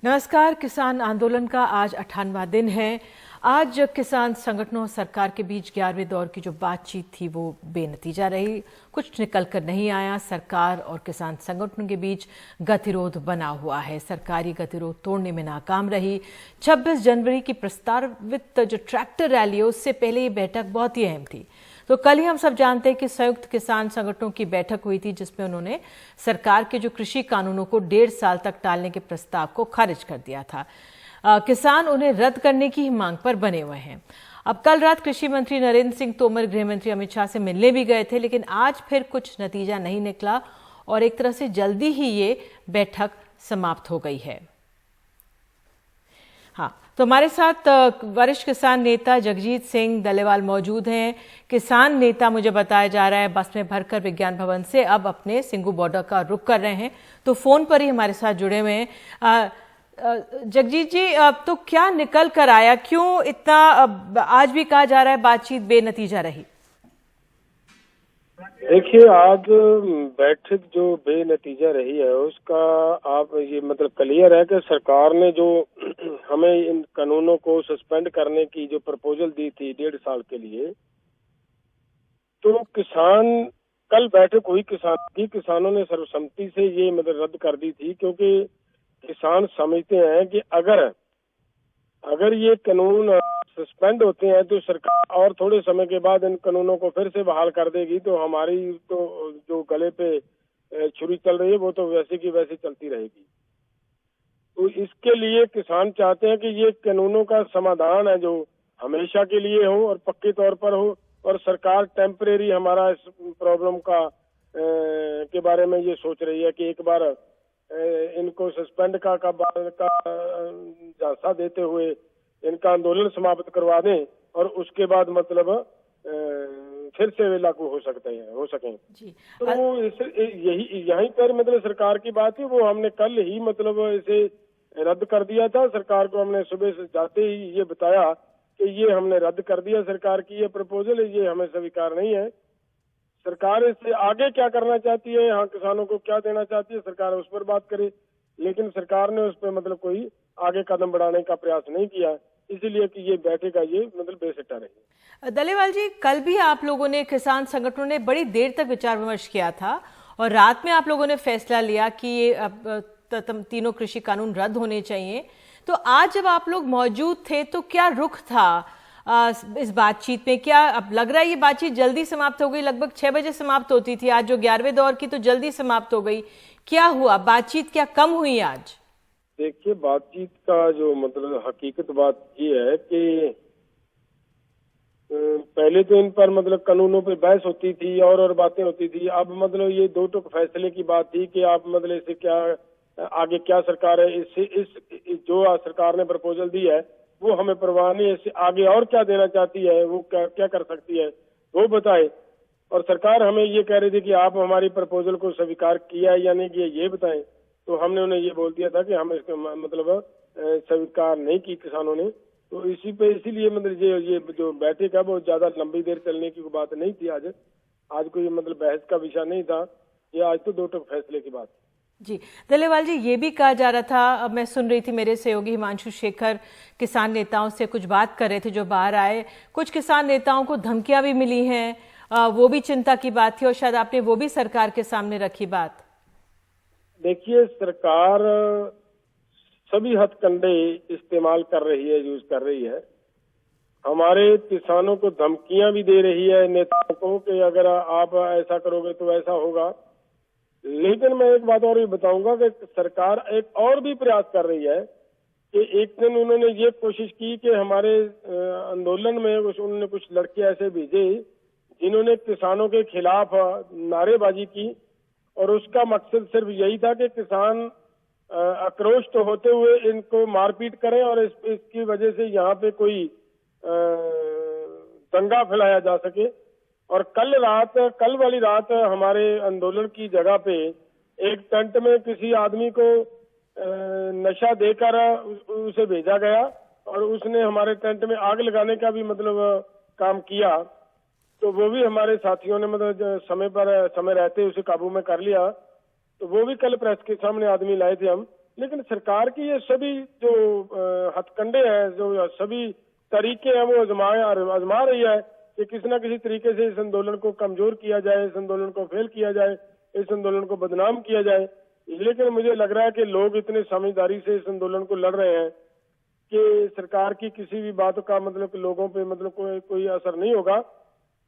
नमस्कार। किसान आंदोलन का आज 98वां दिन है। आज किसान संगठनों और सरकार के बीच 11वें दौर की जो बातचीत थी वो बेनतीजा रही। कुछ निकल कर नहीं आया। सरकार और किसान संगठनों के बीच गतिरोध बना हुआ है। सरकारी गतिरोध तोड़ने में नाकाम रही। 26 जनवरी की प्रस्तावित जो ट्रैक्टर रैली है उससे पहले ये बैठक बहुत ही अहम थी। तो कल ही हम सब जानते हैं कि संयुक्त किसान संगठनों की बैठक हुई थी जिसमें उन्होंने सरकार के जो कृषि कानूनों को 1.5 साल तक टालने के प्रस्ताव को खारिज कर दिया था। किसान उन्हें रद्द करने की ही मांग पर बने हुए हैं। अब कल रात कृषि मंत्री नरेंद्र सिंह तोमर गृह मंत्री अमित शाह से मिलने भी गए थे, लेकिन आज फिर कुछ नतीजा नहीं निकला और एक तरह से जल्दी ही ये बैठक समाप्त हो गई है। हाँ, तो हमारे साथ वरिष्ठ किसान नेता जगजीत सिंह डल्लेवाल मौजूद हैं। किसान नेता मुझे बताया जा रहा है बस में भरकर विज्ञान भवन से अब अपने सिंघू बॉर्डर का रुख कर रहे हैं, तो फोन पर ही हमारे साथ जुड़े हुए हैं। जगजीत जी, तो क्या निकल कर आया? क्यों इतना आज भी कहा जा रहा है बातचीत बेनतीजा रही? देखिए, आज बैठक जो बेनतीजा रही है उसका आप ये मतलब क्लियर है कि सरकार ने जो हमें इन कानूनों को सस्पेंड करने की जो प्रपोजल दी थी 1.5 साल के लिए, तो किसान कल बैठक हुई किसानों ने सर्वसम्मति से ये मतलब रद्द कर दी थी, क्योंकि किसान समझते हैं कि अगर ये कानून सस्पेंड होते हैं तो सरकार और थोड़े समय के बाद इन कानूनों को फिर से बहाल कर देगी, तो हमारी तो जो गले पे छुरी चल रही है वो तो वैसे की वैसे चलती रहेगी। तो इसके लिए किसान चाहते हैं कि ये कानूनों का समाधान है जो हमेशा के लिए हो और पक्के तौर पर हो, और सरकार टेम्परेरी हमारा इस प्रॉब्लम का के बारे में ये सोच रही है कि एक बार इनको सस्पेंड का झांसा देते हुए इनका आंदोलन समाप्त करवा दें और उसके बाद मतलब फिर से वे लागू हो सकें जी। तो यहीं पर मतलब सरकार की बात है, वो हमने कल ही मतलब इसे रद्द कर दिया था। सरकार को हमने सुबह से जाते ही ये बताया कि ये हमने रद्द कर दिया, सरकार की ये प्रपोजल है, ये हमें स्वीकार नहीं है। सरकार इससे आगे क्या करना चाहती है, यहाँ किसानों को क्या देना चाहती है, सरकार उस पर बात करे, लेकिन सरकार ने उस पर मतलब कोई आगे कदम बढ़ाने का प्रयास नहीं किया, इसीलिए कि ये बैठेगा ये मतलब बेसिट्टा रही। डल्लेवाल जी, कल भी आप लोगों ने, किसान संगठनों ने बड़ी देर तक विचार विमर्श किया था और रात में आप लोगों ने फैसला लिया कि ये तीनों कृषि कानून रद्द होने चाहिए। तो आज जब आप लोग मौजूद थे तो क्या रुख था इस बातचीत में? क्या अब लग रहा है ये बातचीत जल्दी समाप्त हो गई? लगभग 6 बजे समाप्त होती थी, आज जो 11वें दौर की तो जल्दी समाप्त हो गई। क्या हुआ? बातचीत क्या कम हुई आज? देखिए, बातचीत का जो मतलब हकीकत बात ये है कि पहले तो इन पर मतलब कानूनों पे बहस होती थी और बातें होती थी। अब मतलब ये दो टुक फैसले की बात थी कि आप मतलब इसे क्या आगे क्या सरकार है, इस जो सरकार ने प्रपोजल दी है वो हमें परवाह नहीं है, इससे आगे और क्या देना चाहती है, वो क्या कर सकती है वो बताए। और सरकार हमें ये कह रही थी कि आप हमारी प्रपोजल को स्वीकार किया या नहीं किया ये बताएं, तो हमने उन्हें ये बोल दिया था कि हम इसका मतलब स्वीकार नहीं की किसानों ने। तो इसीलिए मतलब ये जो बैठक है वो ज्यादा लंबी देर चलने की बात नहीं थी। आज कोई मतलब बहस का विषय नहीं था ये, आज तो दो टुक फैसले की बात जी। डल्लेवाल जी, ये भी कहा जा रहा था, अब मैं सुन रही थी, मेरे सहयोगी हिमांशु शेखर किसान नेताओं से कुछ बात कर रहे थे जो बाहर आए, कुछ किसान नेताओं को धमकियां भी मिली हैं, वो भी चिंता की बात थी और शायद आपने वो भी सरकार के सामने रखी बात। देखिए, सरकार सभी हथकंडे इस्तेमाल कर रही है, यूज कर रही है। हमारे किसानों को धमकियां भी दे रही है नेताओं को कि अगर आप ऐसा करोगे तो ऐसा होगा। लेकिन मैं एक बात और भी बताऊंगा कि सरकार एक और भी प्रयास कर रही है कि एक दिन उन्होंने ये कोशिश की कि हमारे आंदोलन में उन्होंने कुछ लड़के ऐसे भेजे जिन्होंने किसानों के खिलाफ नारेबाजी की, और उसका मकसद सिर्फ यही था कि किसान आक्रोशित होते हुए इनको मारपीट करें और इसकी वजह से यहाँ पे कोई दंगा फैलाया जा सके। और कल वाली रात हमारे आंदोलन की जगह पे एक टेंट में किसी आदमी को नशा देकर उसे भेजा गया और उसने हमारे टेंट में आग लगाने का भी मतलब काम किया। तो वो भी हमारे साथियों ने मतलब समय रहते उसे काबू में कर लिया। तो वो भी कल प्रेस के सामने आदमी लाए थे हम, लेकिन सरकार की ये सभी जो हथकंडे हैं, जो सभी तरीके हैं, वो आजमा रही है कि किसी न किसी तरीके से इस आंदोलन को कमजोर किया जाए, इस आंदोलन को फेल किया जाए, इस आंदोलन को बदनाम किया जाए। लेकिन मुझे लग रहा है कि लोग इतने समझदारी से इस आंदोलन को लड़ रहे हैं कि सरकार की किसी भी बात का मतलब कि लोगों पे मतलब कोई असर नहीं होगा,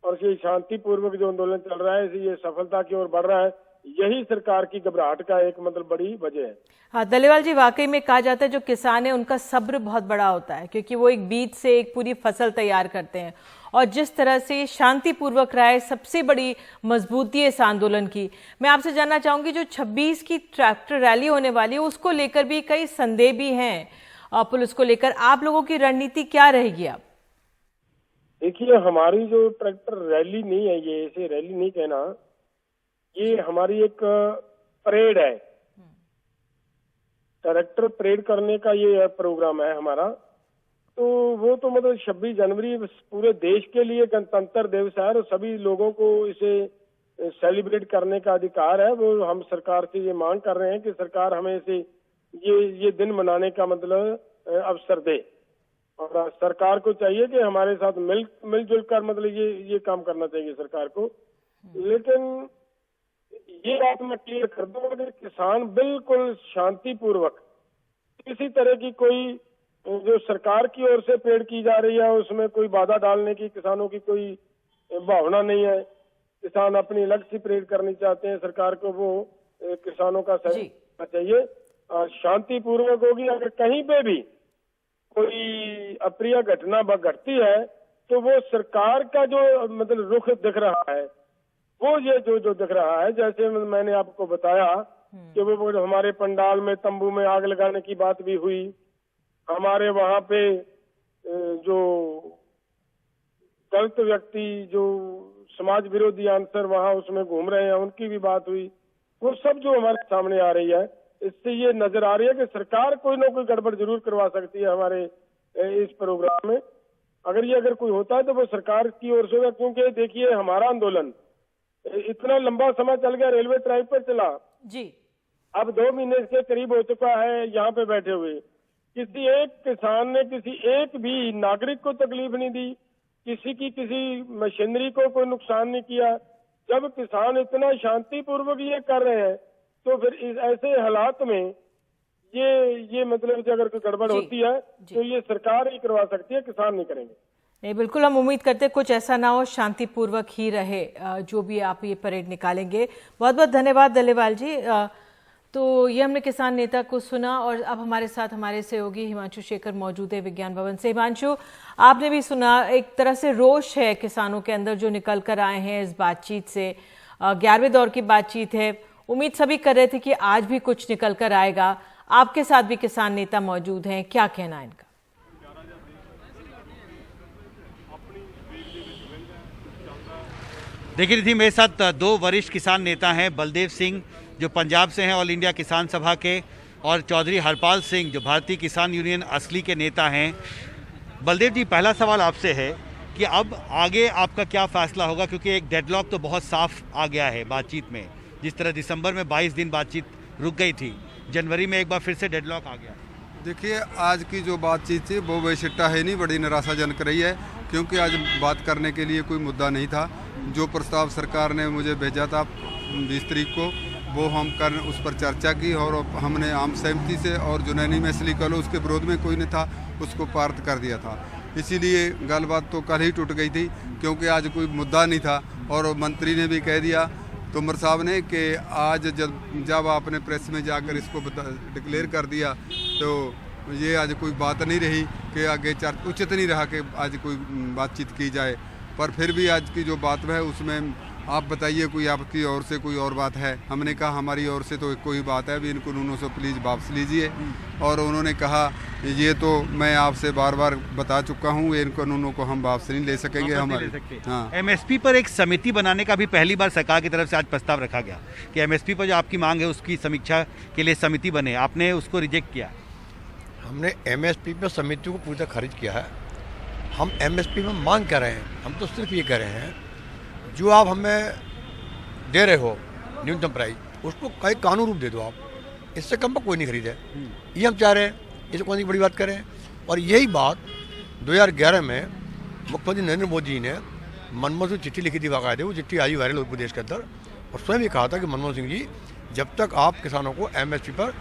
और ये शांतिपूर्वक जो आंदोलन चल रहा है ये सफलता की ओर बढ़ रहा है। यही सरकार की घबराहट का एक मतलब बड़ी वजह है। हाँ दलेवाल जी, वाकई में कहा जाता है जो किसान है उनका सब्र बहुत बड़ा होता है, क्योंकि वो एक बीज से एक पूरी फसल तैयार करते हैं, और जिस तरह से शांतिपूर्वक रहा है सबसे बड़ी मजबूती है इस आंदोलन की। मैं आपसे जानना चाहूंगी जो 26 की ट्रैक्टर रैली होने वाली है उसको लेकर भी कई संदेह भी हैं पुलिस को लेकर, आप लोगों की रणनीति क्या रहेगी? अब देखिए, हमारी जो ट्रैक्टर रैली नहीं है, ये इसे रैली नहीं कहना, ये हमारी एक परेड है। ट्रैक्टर परेड करने का ये प्रोग्राम है हमारा। तो वो तो मतलब 26 जनवरी पूरे देश के लिए गणतंत्र दिवस है और सभी लोगों को इसे सेलिब्रेट करने का अधिकार है। वो हम सरकार से ये मांग कर रहे हैं कि सरकार हमें इसे ये दिन मनाने का मतलब अवसर दे, और सरकार को चाहिए कि हमारे साथ मिलजुल कर मतलब ये काम करना चाहिए सरकार को। लेकिन ये बात मैं क्लियर कर दूंगा कि किसान बिल्कुल शांतिपूर्वक, किसी तरह की कोई जो सरकार की ओर से परेड की जा रही है उसमें कोई बाधा डालने की किसानों की कोई भावना नहीं है। किसान अपनी अलग सी परेड करनी चाहते हैं, सरकार को वो किसानों का सहयोग करना चाहिए और शांतिपूर्वक होगी। अगर कहीं पे भी कोई अप्रिय घटना घटती है तो वो सरकार का जो मतलब रुख दिख रहा है, वो ये जो दिख रहा है, जैसे मैंने आपको बताया कि वो हमारे पंडाल में तंबू में आग लगाने की बात भी हुई, हमारे वहां पे जो गलत व्यक्ति जो समाज विरोधी आंसर वहां उसमें घूम रहे हैं उनकी भी बात हुई। वो सब जो हमारे सामने आ रही है, इससे ये नजर आ रही है कि सरकार कोई ना कोई गड़बड़ जरूर करवा सकती है हमारे इस प्रोग्राम में। अगर कोई होता है तो वो सरकार की ओर से होगा, क्योंकि देखिए हमारा आंदोलन इतना लंबा समय चल गया, रेलवे ट्रैक पर चला जी, अब 2 महीने के करीब हो चुका है यहाँ पे बैठे हुए। किसी एक किसान ने किसी एक भी नागरिक को तकलीफ नहीं दी, किसी मशीनरी को कोई नुकसान नहीं किया। जब किसान इतना शांतिपूर्वक ये कर रहे हैं तो फिर इस ऐसे हालात में ये मतलब कि अगर कोई गड़बड़ होती है तो ये सरकार ही करवा सकती है, किसान नहीं करेंगे। नहीं, बिल्कुल हम उम्मीद करते हैं कुछ ऐसा ना हो, शांतिपूर्वक ही रहे जो भी आप ये परेड निकालेंगे। बहुत बहुत धन्यवाद दलेवाल जी। तो ये हमने किसान नेता को सुना, और अब हमारे साथ हमारे सहयोगी हिमांशु शेखर मौजूद है विज्ञान भवन से। हिमांशु, आपने भी सुना, एक तरह से रोष है किसानों के अंदर जो निकल कर आए हैं इस बातचीत से। 11वें दौर की बातचीत है, उम्मीद सभी कर रहे थे कि आज भी कुछ निकल कर आएगा। आपके साथ भी किसान नेता मौजूद हैं, क्या कहना है इनका? देखिए निधि, मेरे साथ 2 वरिष्ठ किसान नेता हैं, बलदेव सिंह जो पंजाब से हैं ऑल इंडिया किसान सभा के, और चौधरी हरपाल सिंह जो भारतीय किसान यूनियन असली के नेता हैं। बलदेव जी, पहला सवाल आपसे है कि अब आगे आपका क्या फैसला होगा, क्योंकि एक डेडलॉक तो बहुत साफ आ गया है बातचीत में। जिस तरह दिसंबर में 22 दिन बातचीत रुक गई थी, जनवरी में एक बार फिर से डेडलॉक आ गया। देखिए, आज की जो बातचीत थी वो बेसिट्टा है नहीं, बड़ी निराशाजनक रही है, क्योंकि आज बात करने के लिए कोई मुद्दा नहीं था। जो प्रस्ताव सरकार ने मुझे भेजा था 20 तारीख को, वो हम उस पर चर्चा की और हमने आम सहमति से, और यूनानिमसली कल उसके विरोध में कोई नहीं था, उसको पारित कर दिया था। इसीलिए गलबात तो कल ही टूट गई थी, क्योंकि आज कोई मुद्दा नहीं था। और मंत्री ने भी कह दिया, तोमर साहब ने, कि आज जब आपने प्रेस में जाकर इसको डिक्लेयर कर दिया तो ये आज कोई बात नहीं रही कि आगे उचित नहीं रहा कि आज कोई बातचीत की जाए। पर फिर भी आज की जो बात है उसमें आप बताइए, कोई आपकी ओर से कोई और बात है? हमने कहा हमारी ओर से तो कोई बात है, अभी इन कानूनों से प्लीज़ वापस लीजिए। और उन्होंने कहा ये तो मैं आपसे बार बार बता चुका हूँ, इन कानूनों को हम वापस नहीं ले सकेंगे। हमारे एमएसपी पर एक समिति बनाने का भी पहली बार सरकार की तरफ से आज प्रस्ताव रखा गया कि एमएसपी पर जो आपकी मांग है उसकी समीक्षा के लिए समिति बने, आपने उसको रिजेक्ट किया। हमने एमएसपी पर समिति को पूरी तरह खारिज किया है। हम एमएसपी में मांग कर रहे हैं, हम तो सिर्फ ये कह रहे हैं जो आप हमें दे रहे हो न्यूनतम प्राइस, उसको कई कानून रूप दे दो आप। इससे कम पर कोई नहीं खरीदा है। ये हम चाह रहे हैं, इसे कौन सी बड़ी बात करें। और यही बात 2011 में मुख्यमंत्री नरेंद्र मोदी जी ने मनमोहन सिंह चिट्ठी लिखी थी, बाकायदे वो चिट्ठी आई वायरल उत्तर प्रदेश के अंदर, और स्वयं ये कहा था कि मनमोहन सिंह जी जब तक आप किसानों को MSP पर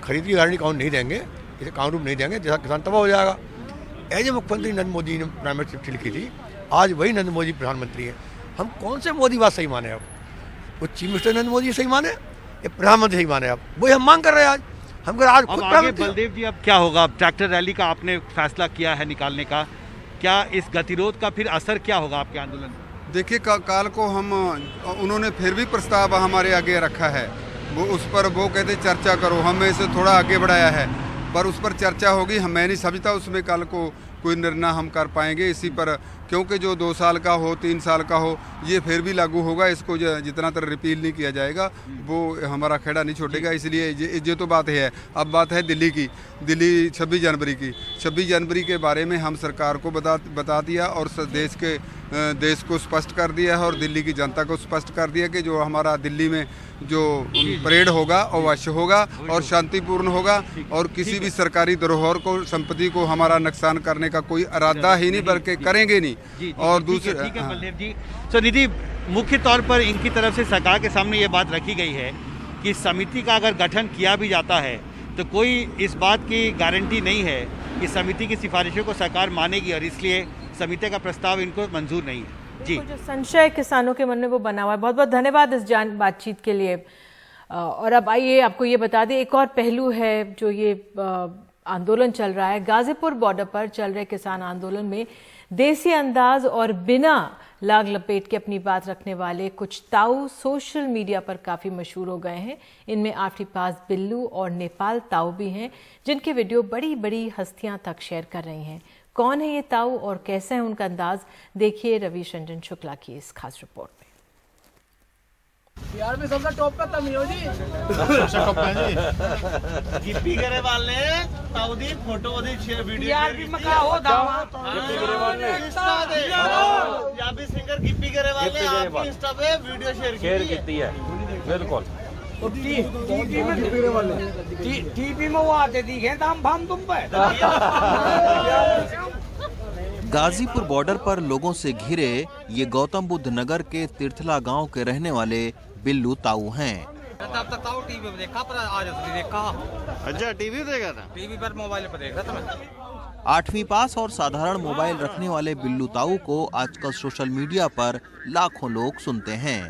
खरीद की गारंटी कानून नहीं देंगे, इसे कानून रूप नहीं देंगे, जैसा किसान तबाह हो जाएगा। ऐसे मुख्यमंत्री नरेंद्र मोदी ने प्राइम मिनिस्टर चिट्ठी लिखी थी, आज वही नरेंद्र मोदी प्रधानमंत्री हैं। हम कौन से मोदी बात सही माने? अब वो चीफ मिनिस्टर नरेंद्र मोदी सही माने या प्रधानमंत्री सही माने? अब वही हम मांग कर रहे हैं। आज हम कर आज खुद आगे बलदेव जी अब क्या होगा? अब ट्रैक्टर रैली का आपने फैसला किया है निकालने का, क्या इस गतिरोध का फिर असर क्या होगा आपके आंदोलन में? देखिए काल को हम उन्होंने फिर भी प्रस्ताव हमारे आगे रखा है, वो उस पर वो कहते चर्चा करो, हमें इसे थोड़ा आगे बढ़ाया है, पर उस पर चर्चा होगी। मैं नहीं समझता उसमें कल को कोई निर्णय हम कर पाएंगे इसी पर, क्योंकि जो 2 साल का हो 3 साल का हो ये फिर भी लागू होगा, इसको जितना तक रिपील नहीं किया जाएगा वो हमारा खेड़ा नहीं छोड़ेगा। इसलिए ये तो बात है। अब बात है दिल्ली की, दिल्ली 26 जनवरी की। 26 जनवरी के बारे में हम सरकार को बता दिया और देश को स्पष्ट कर दिया है और दिल्ली की जनता को स्पष्ट कर दिया कि जो हमारा दिल्ली में जो परेड होगा अवश्य होगा और शांतिपूर्ण होगा, और किसी भी सरकारी धरोहर को संपत्ति को हमारा नुकसान करने का कोई इरादा ही नहीं, बल्कि करेंगे नहीं। और दूसरे ठीक है बलदेव जी। तो निधि, मुख्य तौर पर इनकी तरफ से सरकार के सामने ये बात रखी गई है कि समिति का अगर गठन किया भी जाता है तो कोई इस बात की गारंटी नहीं है कि समिति की सिफारिशों को सरकार मानेगी, और इसलिए समिति का प्रस्ताव इनको मंजूर नहीं है। जी, जो संशय किसानों के मन में वो बना हुआ है। बहुत बहुत धन्यवाद इस बातचीत के लिए। और अब आइए आपको ये बता दें, एक और पहलू है जो ये आंदोलन चल रहा है। गाजीपुर बॉर्डर पर चल रहे किसान आंदोलन में देसी अंदाज और बिना लाग लपेट के अपनी बात रखने वाले कुछ ताऊ सोशल मीडिया पर काफी मशहूर हो गए हैं। इनमें आपके पास बिल्लू और नेपाल ताऊ भी हैं, जिनके वीडियो बड़ी बड़ी हस्तियां तक शेयर कर रही हैं। कौन है ये ताऊ और कैसा है उनका अंदाज, देखिए रवि रंजन शुक्ला की इस खास रिपोर्ट में। बिहार में सबसे टॉप पे तमियो जी, सबसे टॉप पे जी गिप्पी गरेवाल ने ताऊ दी फोटो दी शेयर वीडियो यार भी मका हो दावा गिप्पी गरेवाल ने या भी सिंगर गिप्पी गरेवाल ने आपकी इंस्टा पे वीडियो शेयर की है। बिल्कुल टीवी में वो आते दिखे दाम फाम तुम पे। गाजीपुर बॉर्डर पर लोगों से घिरे ये गौतम बुद्ध नगर के तीर्थला गांव के रहने वाले बिल्लू ताऊ हैं। तब तक ताऊ टीवी पे देखा, पर आज देखा। अच्छा, टीवी देखा था? टीवी पर मोबाइल पर देख रहा था मैं। 8वीं पास और साधारण मोबाइल रखने वाले बिल्लू ताऊ को आजकल सोशल मीडिया पर लाखों लोग सुनते हैं।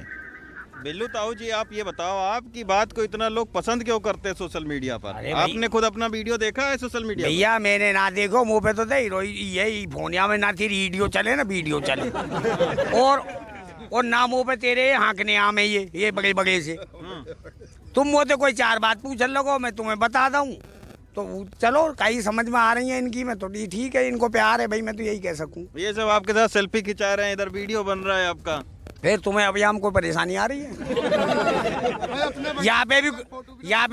बिल्लू ताऊ जी, आप ये बताओ, आपकी बात को इतना लोग पसंद क्यों करते हैं सोशल मीडिया पर? आपने खुद अपना वीडियो देखा है सोशल मीडिया? भैया मैंने ना देखो, मुंह पे तो दे यही फोनिया में ना थी वीडियो चले ना वीडियो चले और ना मुंह पे तेरे हाँकने आम है ये बगल बगल से। तुम मुझे कोई 4 बात पूछ लगो, मैं तुम्हें बता दूं तो चलो कहीं समझ में आ रही है इनकी, मैं तो ठीक है, इनको प्यार है भाई, मैं तो यही कह सकूं। ये सब आपके साथ सेल्फी खिंचा रहे हैं, इधर वीडियो बन रहा है आपका, फिर तुम्हें अभी हमको परेशानी आ रही है? यहाँ पे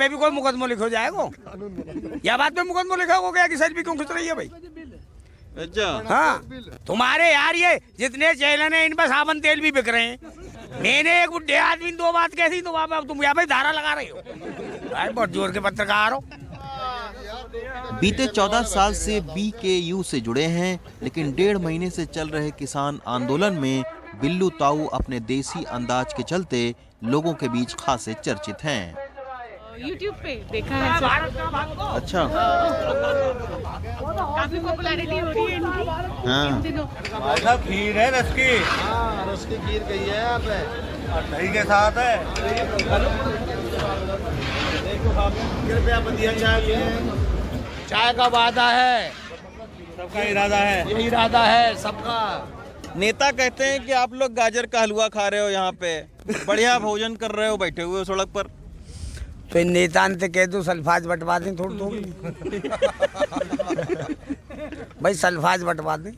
भी कोई मुकदमा लिखो जाएगा, या बात पे मुकदमा लिखा हो गया कि सेल्फी क्यों खिंच रही है भाई? अच्छा, हाँ, तुम्हारे यार ये जितने चैनल हैं इन पर साबुन तेल भी बिक रहे हैं। मैंने एक बुढ़े आदमी 2 बात कैसी, तो वहाँ तुम यहाँ पे धारा लगा रहे हो? बहुत जोर के पत्रकार हो। बीते 14 साल से BKU से जुड़े हैं, लेकिन 1.5 महीने से चल रहे किसान आंदोलन में बिल्लू ताऊ अपने देसी अंदाज के चलते लोगों के बीच खासे चर्चित हैं। YouTube पे देखा है सर। अच्छा, काफी पॉपुलैरिटी हो रही है इनकी इन दिनों। ऐसा खीर है रस की खीर गई है यहाँ पे, दही के साथ है। चाय का वादा है, सबका इरादा है, यही इरादा है सबका। नेता कहते हैं कि आप लोग गाजर का हलवा खा रहे हो, यहाँ पे बढ़िया भोजन कर रहे हो बैठे हुए सड़क पर, तो इन नेता ने कह दो सल्फाज बंटवा दें थोड़ी भाई, सल्फाज बंटवा दें।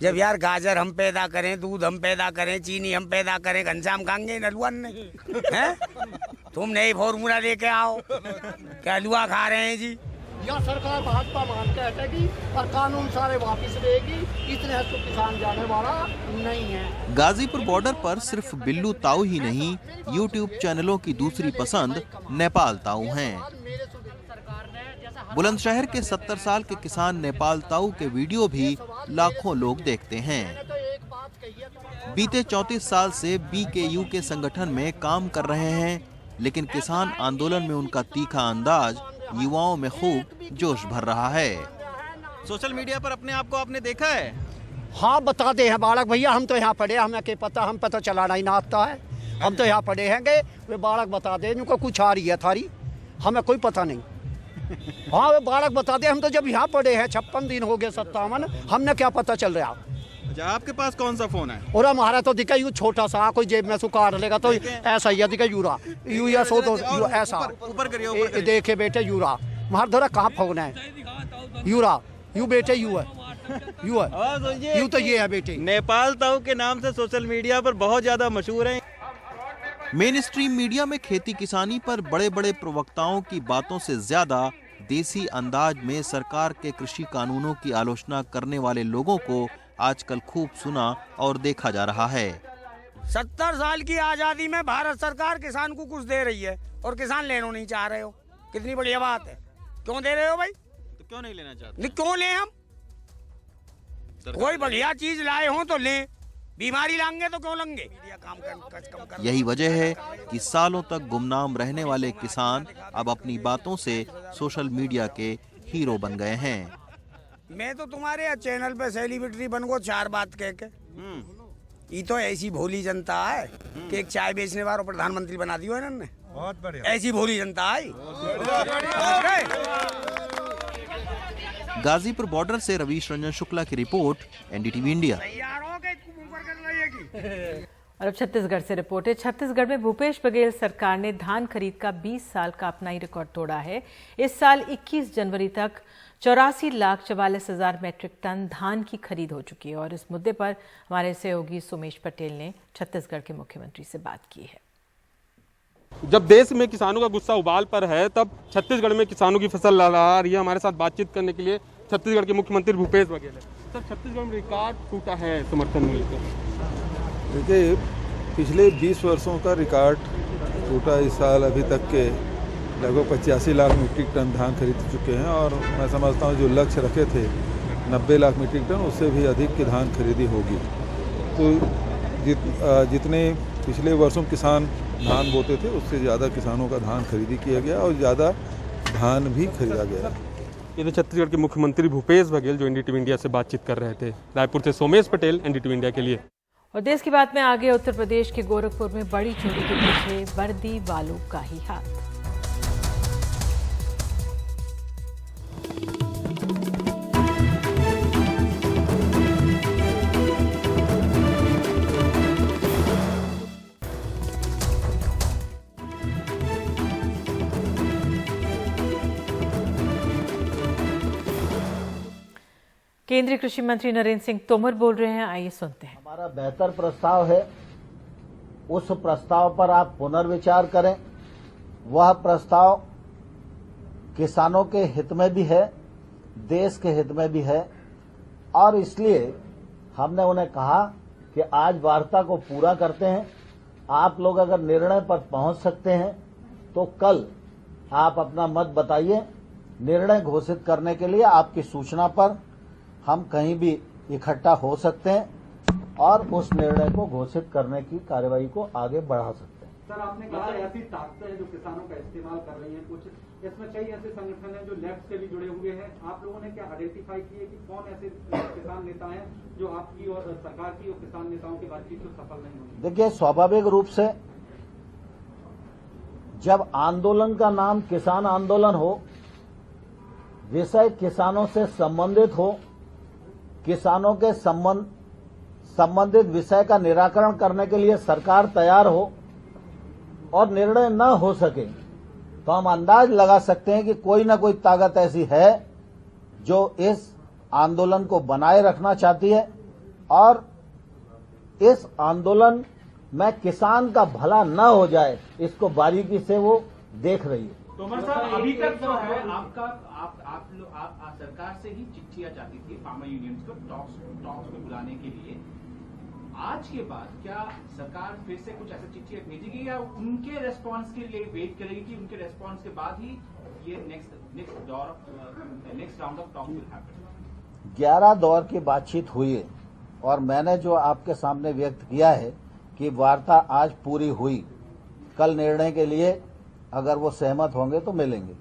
जब यार गाजर हम पैदा करें, दूध हम पैदा करें, चीनी हम पैदा करें, घनश्याम खाएंगे नलुआन नहीं है? तुम नई फॉर्मूला लेके आओ कि हलवा खा रहे हैं जी, या सरकार भाजपा मान के हटेगी और कानून सारे वापस लेगी, इतने हद तो किसान जाने वाला नहीं है। गाजीपुर बॉर्डर पर सिर्फ बिल्लू ताऊ ही नहीं, यूट्यूब चैनलों की दूसरी पसंद नेपाल ताऊ हैं। बुलंदशहर के 70 साल के किसान नेपाल ताऊ के वीडियो भी लाखों लोग देखते हैं। बीते 34 साल से BKU के संगठन में काम कर रहे हैं, लेकिन किसान आंदोलन में उनका तीखा अंदाज युवाओं में खूब जोश भर रहा है। सोशल मीडिया पर अपने आप को आपने देखा है? हाँ, बता दे हैं बालक भैया, हम तो यहाँ पढ़े, हमें क्या पता, हम पता चलाना ही ना आता है। हम तो यहाँ पढ़े हैं गए, वे बालक बता दे इनको कुछ आ रही है थारी, हमें कोई पता नहीं। हाँ, वे बालक बता दे, हम तो जब यहाँ पढ़े हैं 56 दिन हो गए 57, हमने क्या पता चल रहा। अच्छा, आपके पास कौन सा फोन है? और हमारा तो दिखा यू छोटा सा, कोई जेब में सुकार लेगा तो ऐसा ही दिखा यूरा यू या सो तो ऐसा ऊपर करिए, देखे बेटे यूरा मार धरा कहाँ फोन है यूरा यू बेटे यू है यू तो ये है बेटे। नेपाल ताऊ के नाम से सोशल मीडिया पर बहुत ज्यादा मशहूर है। मेन स्ट्रीम मीडिया में खेती किसानी पर बड़े बड़े प्रवक्ताओं की बातों से ज्यादा देसी अंदाज में सरकार के कृषि कानूनों की आलोचना करने वाले लोगों को आजकल खूब सुना और देखा जा रहा है। 70 साल की आजादी में भारत सरकार किसान को कुछ दे रही है और किसान लेना नहीं चाह रहे हो, कितनी बढ़िया बात है। क्यों दे रहे हो भाई? तो क्यों नहीं लेना चाहते? क्यों लें हम? कोई बढ़िया चीज लाए हो तो लें, बीमारी लाएंगे तो क्यों लेंगे? यही वजह है कि सालों तक गुमनाम रहने वाले किसान अब अपनी बातों से सोशल मीडिया के हीरो बन गए हैं। मैं तो तुम्हारे चैनल पे सेलिब्रिटी बन गो 4 बात कह के। ये तो ऐसी भोली जनता है कि एक चाय बेचने वाला प्रधानमंत्री बना दियो इन्होंने। बहुत बढ़िया, ऐसी भोली जनता है। गाजीपुर बॉर्डर से रवीश रंजन शुक्ला की रिपोर्ट, NDTV इंडिया। और अब छत्तीसगढ़ से रिपोर्ट है। छत्तीसगढ़ में भूपेश बघेल सरकार ने धान खरीद का 20 साल का अपना ही रिकॉर्ड तोड़ा है। इस साल 21 जनवरी तक 84,44,000 मैट्रिक टन धान की खरीद हो चुकी है। और इस मुद्दे पर हमारे सहयोगी सुमेश पटेल ने छत्तीसगढ़ के मुख्यमंत्री से बात की है। जब देश में किसानों का गुस्सा उबाल पर है, तब छत्तीसगढ़ में किसानों की फसल लहरा रही है। हमारे साथ बातचीत करने के लिए छत्तीसगढ़ के मुख्यमंत्री भूपेश बघेल है। सर, छत्तीसगढ़ में रिकॉर्ड टूटा है समर्थन मूल्य का। देखिए, पिछले 20 वर्षों का रिकॉर्ड टूटा इस साल अभी तक के लगभग 85 लाख मीट्रिक टन धान खरीद चुके हैं। और मैं समझता हूँ जो लक्ष्य रखे थे 90 लाख मीट्रिक टन, उससे भी अधिक की धान खरीदी होगी। तो जितने पिछले वर्षों किसान धान बोते थे, उससे ज़्यादा किसानों का धान खरीदी किया गया और ज़्यादा धान भी खरीदा गया। ये तो छत्तीसगढ़ के मुख्यमंत्री भूपेश बघेल जो NDTV इंडिया से बातचीत कर रहे थे। रायपुर से सोमेश पटेल, NDTV इंडिया के लिए। और देश की बात में आगे, उत्तर प्रदेश के गोरखपुर में बड़ी चोरी के पीछे वर्दी वालों का ही हाथ। केंद्रीय कृषि मंत्री नरेंद्र सिंह तोमर बोल रहे हैं, आइए सुनते हैं। हमारा बेहतर प्रस्ताव है, उस प्रस्ताव पर आप पुनर्विचार करें। वह प्रस्ताव किसानों के हित में भी है, देश के हित में भी है, और इसलिए हमने उन्हें कहा कि आज वार्ता को पूरा करते हैं। आप लोग अगर निर्णय पर पहुंच सकते हैं तो कल आप अपना मत बताइए। निर्णय घोषित करने के लिए आपकी सूचना पर हम कहीं भी इकट्ठा हो सकते हैं और उस निर्णय को घोषित करने की कार्रवाई को आगे बढ़ा सकते हैं। सर, आपने कहा ऐसी ताकतें हैं जो किसानों का इस्तेमाल कर रही हैं, कुछ इसमें कई ऐसे संगठन हैं जो लेफ्ट से भी जुड़े हुए हैं। आप लोगों ने क्या आइडेंटिफाई किए कि कौन ऐसे किसान नेता हैं जो आपकी और सरकार की और किसान नेताओं की बातचीत में सफल नहीं होंगे? देखिए, स्वाभाविक रूप से जब आंदोलन का नाम किसान आंदोलन हो, विषय किसानों से संबंधित हो, किसानों के संबंधित विषय का निराकरण करने के लिए सरकार तैयार हो और निर्णय न हो सके, तो हम अंदाज लगा सकते हैं कि कोई न कोई ताकत ऐसी है जो इस आंदोलन को बनाए रखना चाहती है और इस आंदोलन में किसान का भला न हो जाए, इसको बारीकी से वो देख रही है। तोमर साहब, अभी तक जो है आपका आप सरकार से ही चिट्ठियां जाती थी फार्मर यूनियंस को टॉक्स में बुलाने के लिए। आज के बाद क्या सरकार फिर से कुछ ऐसा चिट्ठियां भेजेगी या उनके रेस्पॉन्स के लिए वेट करेगी कि उनके रेस्पॉन्स के बाद ही ये next round of talk will happen? 11 दौर की बातचीत हुई है और मैंने जो आपके सामने व्यक्त किया है कि वार्ता आज पूरी हुई, कल निर्णय के लिए अगर वो सहमत होंगे तो मिलेंगे।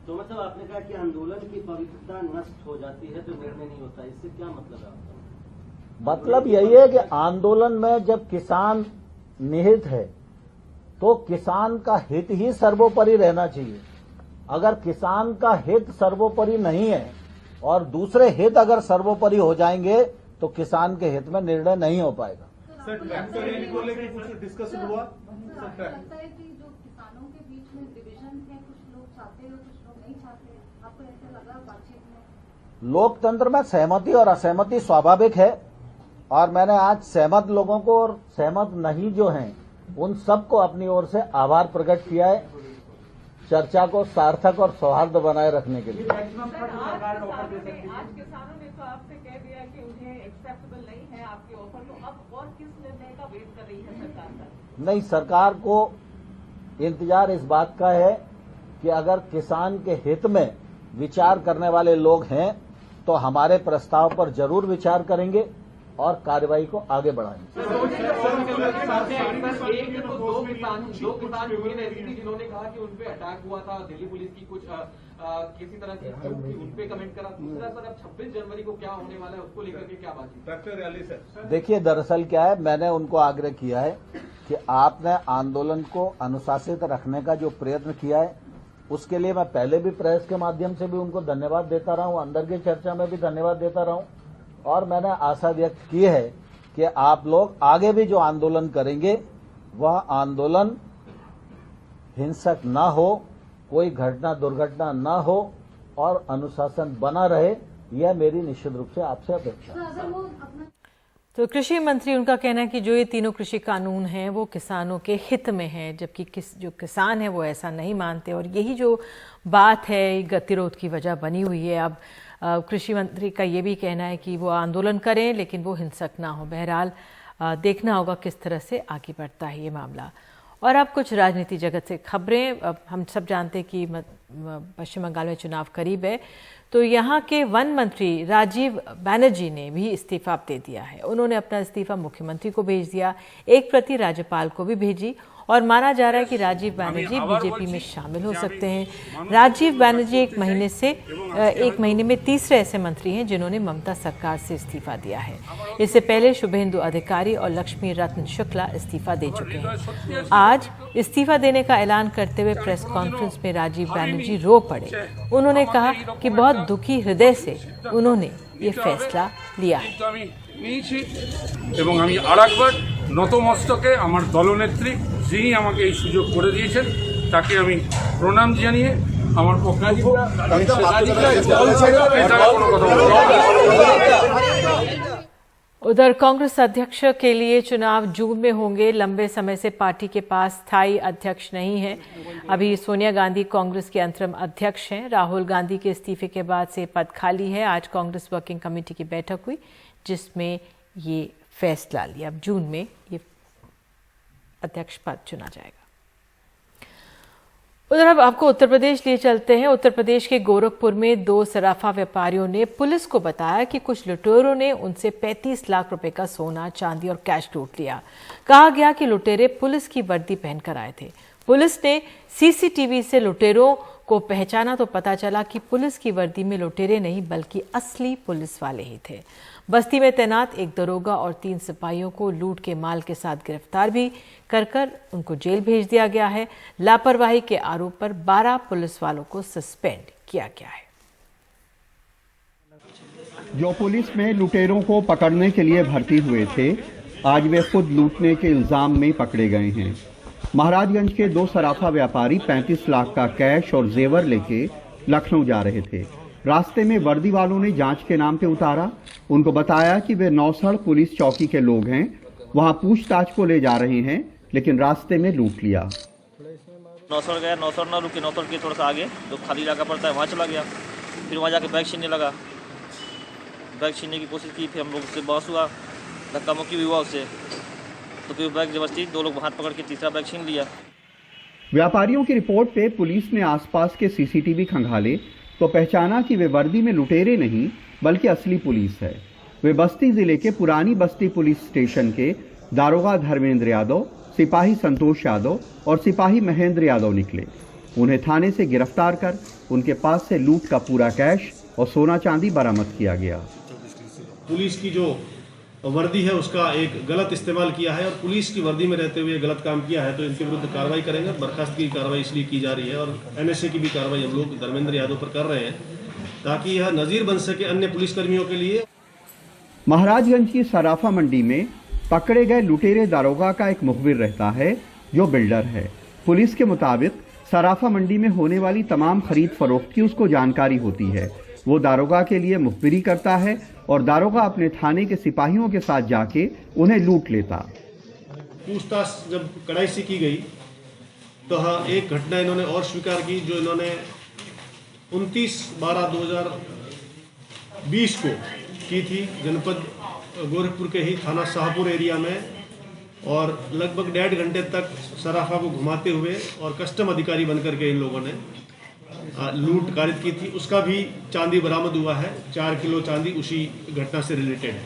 तो मतलब आपने कहा कि आंदोलन की पवित्रता नष्ट हो जाती है तो निर्णय नहीं होता, इससे क्या मतलब है आपका? मतलब यही है कि आंदोलन में जब किसान निहित है तो किसान का हित ही सर्वोपरि रहना चाहिए। अगर किसान का हित सर्वोपरि नहीं है और दूसरे हित अगर सर्वोपरि हो जाएंगे तो किसान के हित में निर्णय नहीं हो पाएगा। सर, ट्रैक्टर रैली को लेकर कुछ डिस्कशन हुआ? लगता है कि जो किसानों के बीच में डिवीजन है, कुछ लोग चाहते हैं कुछ लोग नहीं चाहते, आपको ऐसा लगा बातचीत में? लोकतंत्र में सहमति और असहमति स्वाभाविक है और मैंने आज सहमत लोगों को और सहमत नहीं जो हैं उन सबको अपनी ओर से आभार प्रकट किया है, चर्चा को सार्थक और सौहार्द बनाए रखने के लिए। आज किसानों ने तो आपसे कह दिया कि उन्हें एक्सेप्टेबल नहीं है आपके ऑफर, तो अब और किस निर्णय का वेट कर रही है सरकार? नहीं, सरकार को इंतजार इस बात का है कि अगर किसान के हित में विचार करने वाले लोग हैं तो हमारे प्रस्ताव पर जरूर विचार करेंगे और कार्रवाई को आगे बढ़ाएंगे। दो किसान यूनियन ऐसी थी जिन्होंने कहा कि उनपे अटैक हुआ था, दिल्ली पुलिस की कुछ किसी तरह की उनपे कमेंट करा। दूसरा सर, अब 26 जनवरी को क्या होने वाला है उसको लेकर के क्या बात? ट्रैक्टर रैली सर, देखिए दरअसल क्या है, मैंने उनको आग्रह किया है कि आपने आंदोलन को अनुशासित रखने का जो प्रयत्न किया है उसके लिए मैं पहले भी प्रेस के माध्यम से भी उनको धन्यवाद देता रहा हूं, अंदर की चर्चा में भी धन्यवाद देता रहा हूं और मैंने आशा व्यक्त की है कि आप लोग आगे भी जो आंदोलन करेंगे वह आंदोलन हिंसक न हो, कोई घटना दुर्घटना न हो और अनुशासन बना रहे, यह मेरी निश्चित रूप से आपसे अपेक्षा है। तो कृषि मंत्री, उनका कहना है कि जो ये तीनों कृषि कानून हैं वो किसानों के हित में हैं, जबकि जो किसान है वो ऐसा नहीं मानते और यही जो बात है गतिरोध की वजह बनी हुई है। अब कृषि मंत्री का ये भी कहना है कि वो आंदोलन करें लेकिन वो हिंसक ना हो। बहरहाल देखना होगा किस तरह से आगे बढ़ता है ये मामला। और अब कुछ राजनीति जगत से खबरें। अब हम सब जानते हैं कि पश्चिम बंगाल में चुनाव करीब है, तो यहाँ के वन मंत्री राजीव बनर्जी ने भी इस्तीफा दे दिया है। उन्होंने अपना इस्तीफा मुख्यमंत्री को भेज दिया, एक प्रति राज्यपाल को भी भेजी और माना जा रहा है कि राजीव बनर्जी बीजेपी में शामिल हो सकते हैं। राजीव बनर्जी एक महीने में तीसरे ऐसे मंत्री हैं जिन्होंने ममता सरकार से इस्तीफा दिया है। इससे पहले शुभेंदु अधिकारी और लक्ष्मी रत्न शुक्ला इस्तीफा दे चुके हैं। आज इस्तीफा देने का ऐलान करते हुए प्रेस कॉन्फ्रेंस में राजीव बनर्जी रो पड़े। उन्होंने कहा कि बहुत दुखी हृदय से उन्होंने ये फैसला लिया है। এবং আমি আরেকবার নতমস্তকে আমার দলনেত্রী যিনি আমাকে এই সুযোগ করে দিয়েছেন তাকে আমি প্রণাম জানিয়ে আমার পক্ষে उधर कांग्रेस अध्यक्ष के लिए चुनाव जून में होंगे। लंबे समय से पार्टी के पास स्थायी अध्यक्ष नहीं है। अभी सोनिया गांधी कांग्रेस के अंतरिम अध्यक्ष हैं। राहुल गांधी के इस्तीफे के बाद से पद खाली है। आज कांग्रेस वर्किंग कमेटी की बैठक हुई जिसमें ये फैसला लिया। अब जून में ये अध्यक्ष पद चुना जाएगा। उधर अब आपको उत्तर प्रदेश लिए चलते हैं। उत्तर प्रदेश के गोरखपुर में 2 सराफा व्यापारियों ने पुलिस को बताया कि कुछ लुटेरों ने उनसे 35 लाख रुपए का सोना, चांदी और कैश लूट लिया। कहा गया कि लुटेरे पुलिस की वर्दी पहनकर आए थे। पुलिस ने सीसीटीवी से लुटेरों को पहचाना तो पता चला कि पुलिस की वर्दी में लुटेरे नहीं बल्कि असली पुलिस वाले ही थे। बस्ती में तैनात एक दरोगा और 3 सिपाहियों को लूट के माल के साथ गिरफ्तार भी कर उनको जेल भेज दिया गया है। लापरवाही के आरोप पर 12 पुलिस वालों को सस्पेंड किया गया है। जो पुलिस में लुटेरों को पकड़ने के लिए भर्ती हुए थे, आज वे खुद लूटने के इल्जाम में पकड़े गए हैं। महाराजगंज के 2 सराफा व्यापारी 35 लाख का कैश और जेवर लेके लखनऊ जा रहे थे। रास्ते में वर्दी वालों ने जांच के नाम पे उतारा। उनको बताया कि वे नौसड़ पुलिस चौकी के लोग हैं, वहां पूछताछ को ले जा रहे हैं, लेकिन रास्ते में लूट लिया। नौसर गया, नौसर ना रुके, नौसर के थोड़ा सा आगे जो खाली इलाका पड़ता है वहाँ चला गया। फिर वहाँ जाके बैग छीनने लगा, बैग छीनने की कोशिश की, फिर हम लोग उससे बहस हुआ, धक्का मुक्की भी हुआ उससे, तो फिर बैग जबरदस्ती 2 लोग हाथ पकड़ के तीसरा बैग छीन लिया। व्यापारियों की रिपोर्ट पे पुलिस ने आसपास के सीसीटीवी खंगाले तो पहचाना कि वे वर्दी में लुटेरे नहीं बल्कि असली पुलिस है। वे बस्ती जिले के पुरानी बस्ती पुलिस स्टेशन के दारोगा धर्मेंद्र यादव, सिपाही संतोष यादव और सिपाही महेंद्र यादव निकले। उन्हें थाने से गिरफ्तार कर उनके पास से लूट का पूरा कैश और सोना चांदी बरामद किया गया। पुलिस की जो वर्दी है उसका एक गलत इस्तेमाल किया है और पुलिस की वर्दी में रहते हुए गलत काम किया है, तो इनके विरुद्ध कार्रवाई करेंगे। बर्खास्त की कार्रवाई इसलिए की जा रही है और NSA की भी कार्रवाई हम लोग धर्मेंद्र यादव पर कर रहे हैं ताकि यह नजीर बन सके अन्य पुलिसकर्मियों के लिए। महाराजगंज की सराफा मंडी में पकड़े गए लुटेरे दारोगा का एक मुखबिर रहता है जो बिल्डर है। पुलिस के मुताबिक सराफा मंडी में होने वाली तमाम खरीद फरोख्त की उसको जानकारी होती है। वो दारोगा के लिए मुखबिरी करता है और दारोगा अपने थाने के सिपाहियों के साथ जाके उन्हें लूट लेता। पूछताछ जब कड़ाई से की गई तो हाँ, एक घटना इन्होंने और स्वीकार की जो इन्होंने 29/12/2020 को की थी जनपद गोरखपुर के ही थाना शाहपुर एरिया में, और लगभग 1.5 घंटे तक सराफा को घुमाते हुए और कस्टम अधिकारी बनकर के इन लोगों ने लूट कारित की थी। उसका भी चांदी बरामद हुआ है, 4 किलो चांदी उसी घटना से रिलेटेड है।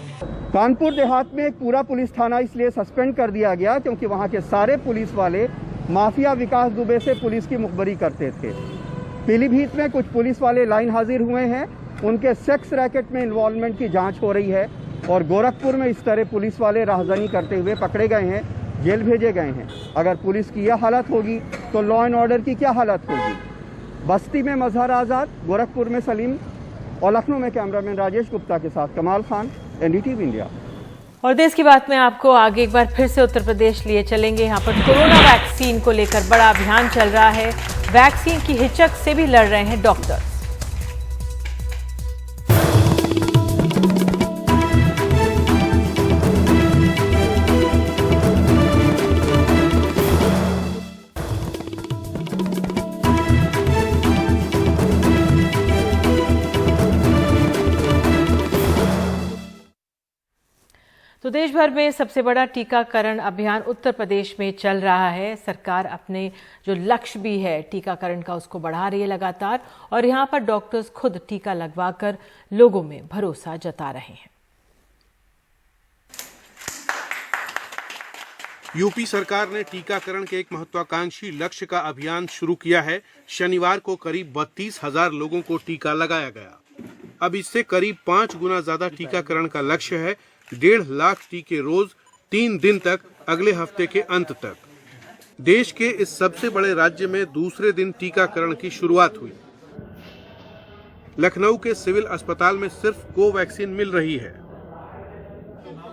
कानपुर देहात में एक पूरा पुलिस थाना इसलिए सस्पेंड कर दिया गया क्योंकि वहां के सारे पुलिस वाले माफिया विकास दुबे से पुलिस की मुखबरी करते थे। पीलीभीत में कुछ पुलिस वाले लाइन हाजिर हुए हैं, उनके सेक्स रैकेट में इन्वॉल्वमेंट की जांच हो रही है और गोरखपुर में इस तरह पुलिस वाले राहजनी करते हुए पकड़े गए हैं, जेल भेजे गए हैं। अगर पुलिस की यह हालत होगी तो लॉ एंड ऑर्डर की क्या हालत होगी। बस्ती में मजहर आज़ाद, गोरखपुर में सलीम और लखनऊ में कैमरामैन राजेश गुप्ता के साथ कमाल खान, NDTV इंडिया। और देश की बात में आपको आगे एक बार फिर से उत्तर प्रदेश लिए चलेंगे। यहाँ पर कोरोना वैक्सीन को लेकर बड़ा अभियान चल रहा है। वैक्सीन की हिचक से भी लड़ रहे हैं डॉक्टर। तो देश भर में सबसे बड़ा टीकाकरण अभियान उत्तर प्रदेश में चल रहा है। सरकार अपने जो लक्ष्य भी है टीकाकरण का उसको बढ़ा रही है लगातार, और यहाँ पर डॉक्टर्स खुद टीका लगवाकर लोगों में भरोसा जता रहे हैं। यूपी सरकार ने टीकाकरण के एक महत्वाकांक्षी लक्ष्य का अभियान शुरू किया है। शनिवार को करीब 32,000 लोगों को टीका लगाया गया। अब इससे करीब 5 गुना ज्यादा टीकाकरण का लक्ष्य है। 1.5 लाख टीके रोज 3 दिन तक, अगले हफ्ते के अंत तक। देश के इस सबसे बड़े राज्य में दूसरे दिन टीकाकरण की शुरुआत हुई। लखनऊ के सिविल अस्पताल में सिर्फ कोवैक्सीन मिल रही है।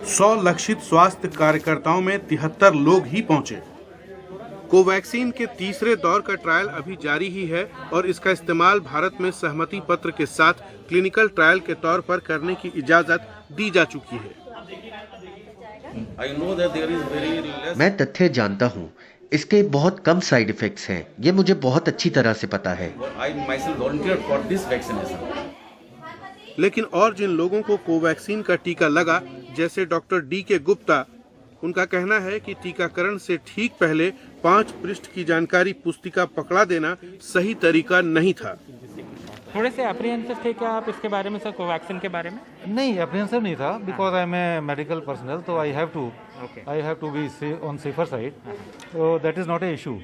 100 लक्षित स्वास्थ्य कार्यकर्ताओं में 73 लोग ही पहुंचे। कोवैक्सीन के तीसरे दौर का ट्रायल अभी जारी ही है और इसका इस्तेमाल भारत में सहमति पत्र के साथ क्लिनिकल ट्रायल के तौर पर करने की इजाजत दी जा चुकी है। मैं तथ्य जानता हूँ, इसके बहुत कम साइड इफेक्ट्स हैं। ये मुझे बहुत अच्छी तरह से पता है। लेकिन और जिन लोगों को कोवैक्सीन का टीका लगा, जैसे डॉक्टर DK गुप्ता, उनका कहना है कि टीकाकरण से ठीक पहले 5 पृष्ठ की जानकारी पुस्तिका पकड़ा देना सही तरीका नहीं था। थोड़े से अप्रीहेंसिव थे क्या आप इसके बारे में सर, कोवैक्सीन के बारे में? नहीं, अप्रीहेंसिव नहीं था, because I am a medical personal, तो I have to be on safer side, तो that is not a issue.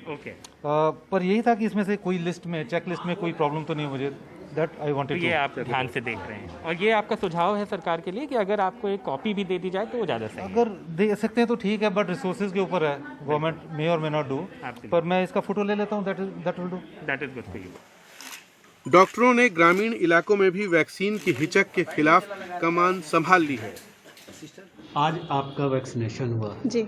पर यही था कि इसमें से कोई लिस्ट में, चेक लिस्ट में कोई प्रॉब्लम तो नहीं मुझे, दैट आई वांटेड टू। ये आप ध्यान से देख रहे हैं, और ये आपका सुझाव है सरकार के लिए कि अगर आपको एक कॉपी भी दे दी जाए तो वो ज़्यादा सही है। अगर दे सकते हैं तो ठीक है, बट रिसोर्सेज के ऊपर है, गवर्नमेंट मे और मे नॉट डू। पर मैं इसका फोटो ले लेता हूँ, that will do. That is good for you. डॉक्टरों ने ग्रामीण इलाकों में भी वैक्सीन की हिचक के खिलाफ कमान संभाल ली है। आज आपका वैक्सीनेशन हुआ जी,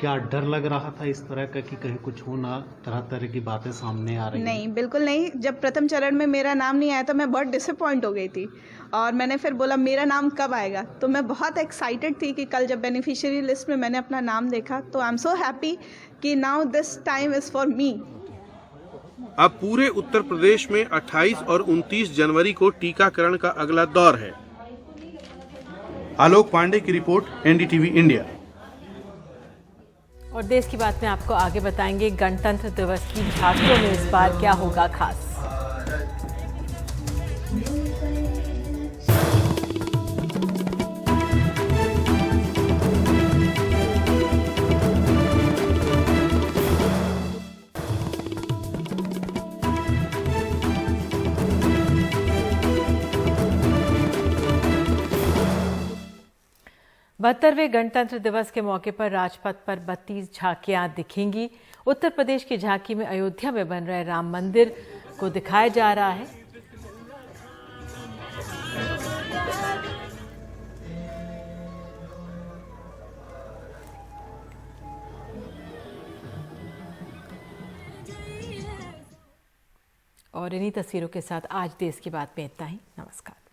क्या डर लग रहा था इस तरह का कि कहीं कुछ हो ना, तरह तरह की बातें सामने आ रही हैं? नहीं, बिल्कुल नहीं। जब प्रथम चरण में मेरा नाम नहीं आया तो मैं बहुत डिसअपॉइंट हो गई थी, और मैंने फिर बोला मेरा नाम कब आएगा। तो मैं बहुत एक्साइटेड थी कि कल जब बेनिफिशियरी लिस्ट में मैंने अपना नाम देखा, तो आई एम सो हैप्पी कि now this time is for me. अब पूरे उत्तर प्रदेश में 28 और 29 जनवरी को टीकाकरण का अगला दौर है। आलोक पांडे की रिपोर्ट, एनडीटीवी इंडिया। और देश की बात में आपको आगे बताएंगे गणतंत्र दिवस की झांकियों में इस बार क्या होगा खास। बहत्तरवें गणतंत्र दिवस के मौके पर राजपथ पर 32 झांकियां दिखेंगी। उत्तर प्रदेश की झांकी में अयोध्या में बन रहे राम मंदिर को दिखाया जा रहा है। और इन्हीं तस्वीरों के साथ आज देश की बात में इतना ही। नमस्कार।